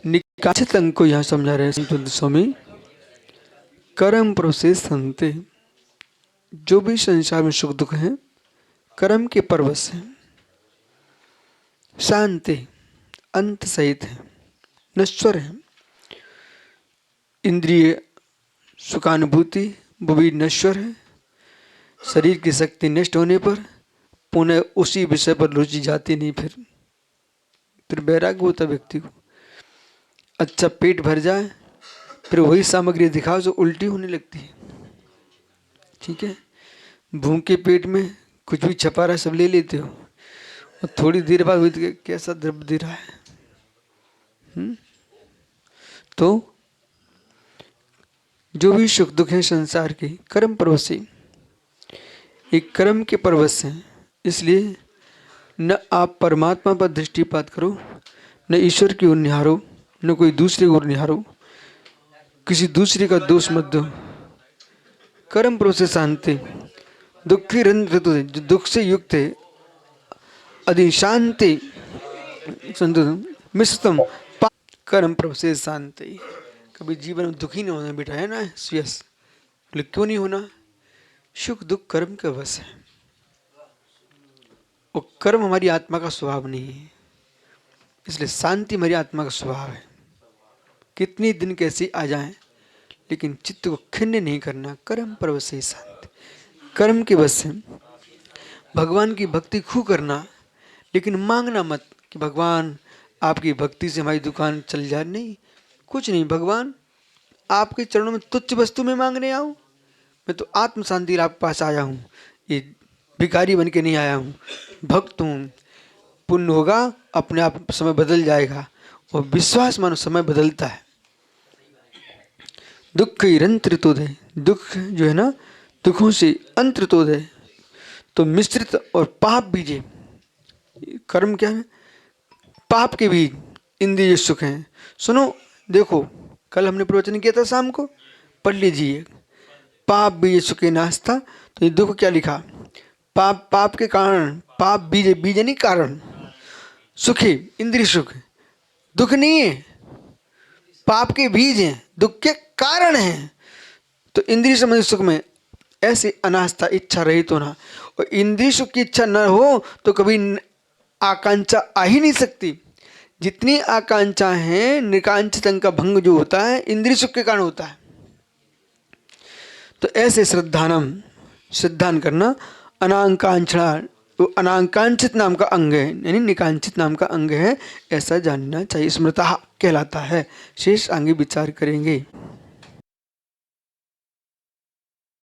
निकाचित अंग को यहाँ समझा रहे हैं स्वामी। कर्म प्रोसेस संते, जो भी संसार में सुख दुख है कर्म के परवश है। शांति अंत सहित है, नश्वर है। इंद्रिय सुखानुभूति वो भी नश्वर है। शरीर की शक्ति नष्ट होने पर पुनः उसी विषय पर रुचि जाती नहीं। फिर वैराग्य होता व्यक्ति को। अच्छा पेट भर जाए फिर वही सामग्री दिखाओ जो उल्टी होने लगती है। ठीक है, भूखे पेट में कुछ भी छपा रहा सब ले लेते हो और थोड़ी देर बाद हुई कैसा द्रव्य दे रहा है। तो जो भी सुख दुख है संसार के कर्म परवश, एक कर्म के परवश हैं। इसलिए न आप परमात्मा पर दृष्टिपात करो, न ईश्वर की ओर निहारो, न कोई दूसरे की ओर निहारो, किसी दूसरे का दोष मत दो। कर्म प्रोसेस शांति दुखी रंध्र, जो दुख से युक्त है, अधि शांति मिश्रतम कर्म प्रोसेस शांति। कभी जीवन में दुखी नहीं होना बेटा, है ना? यस, क्यों नहीं होना? सुख दुख कर्म का वश है और कर्म हमारी आत्मा का स्वभाव नहीं है। इसलिए शांति हमारी आत्मा का स्वभाव है। कितनी दिन कैसे आ जाएं, लेकिन चित्त को खिन्न नहीं करना। कर्म परवश ही शांति, कर्म के वश से भगवान की भक्ति खूब करना, लेकिन मांगना मत कि भगवान आपकी भक्ति से हमारी दुकान चल जाए। नहीं, कुछ नहीं। भगवान आपके चरणों में तुच्छ वस्तु में मांगने आऊं? मैं तो आत्म शांति आपके पास आया हूँ। ये भिखारी बन के नहीं आया हूँ, भक्त हूँ। पुण्य होगा अपने आप समय बदल जाएगा और विश्वास मानो समय बदलता है। दुख निरंतरितोदय, दुख जो है ना दुखों से अंतरितोदय, तो मिश्रित और पाप बीजे। कर्म क्या है? पाप के बीज इंद्रिय सुख हैं। सुनो देखो, कल हमने प्रवचन किया था शाम को, पढ़ लीजिए। पाप बीज सुखे नास्ता, तो ये दुख क्या लिखा? पाप के कारण, पाप बीज, बीज नहीं कारण। सुखी इंद्रिय सुख, दुख नहीं है, पाप के बीज हैं, दुख के कारण हैं। तो इंद्रिय संबंधी सुख में ऐसे अनास्था, इच्छा रहित होना। और इंद्रिय सुख की इच्छा न हो तो कभी आकांक्षा आ ही नहीं सकती। जितनी आकांक्षा है, निकांक्षित अंग का भंग जो होता है इंद्रिय सुख के कारण होता है। तो ऐसे श्रद्धान करना। अनाकांक्षा, वो अनाकांक्षित नाम का अंग है, यानी निकांक्षित नाम का अंग है, ऐसा जानना चाहिए। स्मृता कहलाता है। शेष आगे विचार करेंगे।